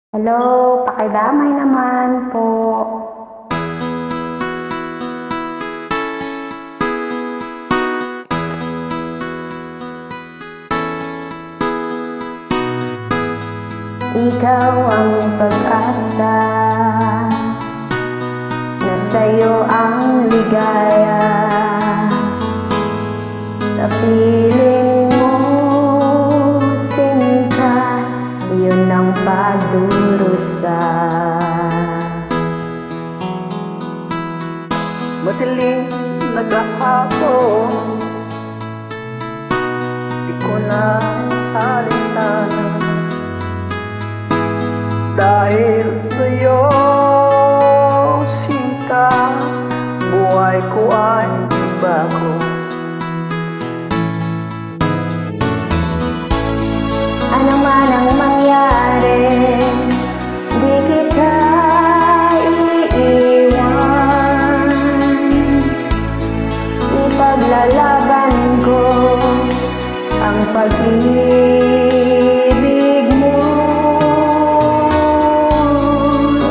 Hello, pakidamay naman po. Ikaw ang pag-asa, na sa'yo ang ligaya. Sa piling mo, sinta, yun ang pagdurusa. Madaling naghahapon, di ko na alitan. Dahil sa'yo, sinta, buhay ko ay bago. Ano man ang mangyari, di kita iiwan. Ipaglalaban ko ang pag-ibig mo.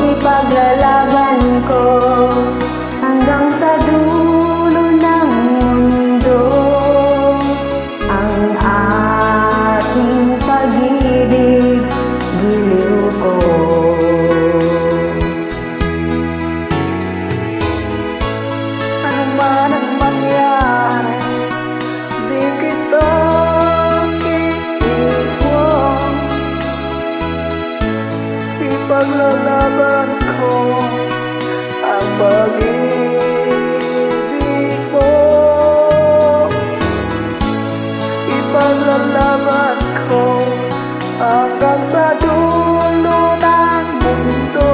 Ipaglalaban ko hanggang sa dulo ng mundo ang ating pag-ibig, giliw ko. Ano man ang mangyari, di kita iiwan. Ipaglalaban ko ang pag-ibig mo. Ipaglalaban ko hanggang sa dulo ng mundo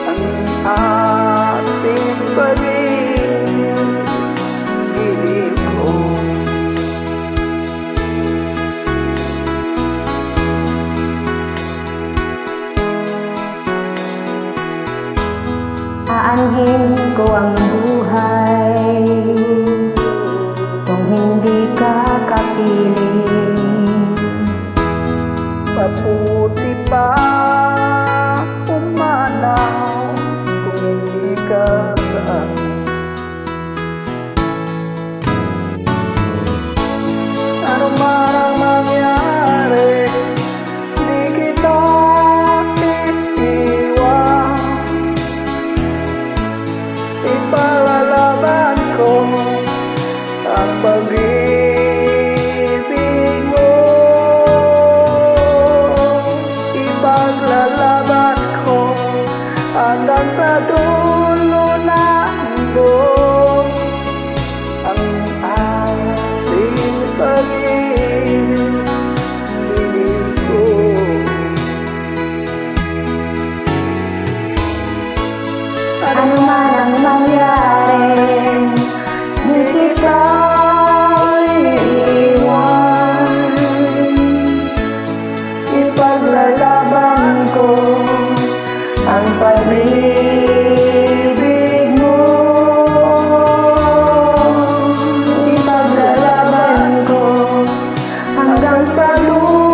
ang ating pag-ibig, giliw ko. Aanhin ko ang buhay kung hindi ka kapiling. Mabuti pa umanaw kung hindi ka sa akin. Ano man ang mangyari, di kita iiwan. Ipalalaban ko ang pag-ibig mo. Ipaglalaban ko hanggang sa dulo ng mundo ang ating pag-ibig, giliw ko. Ano man ang mangyari, di kita iiwan. Ipaglalaban ko ang pag-ibig mo. Ipaglalaban ko hanggang sa dulo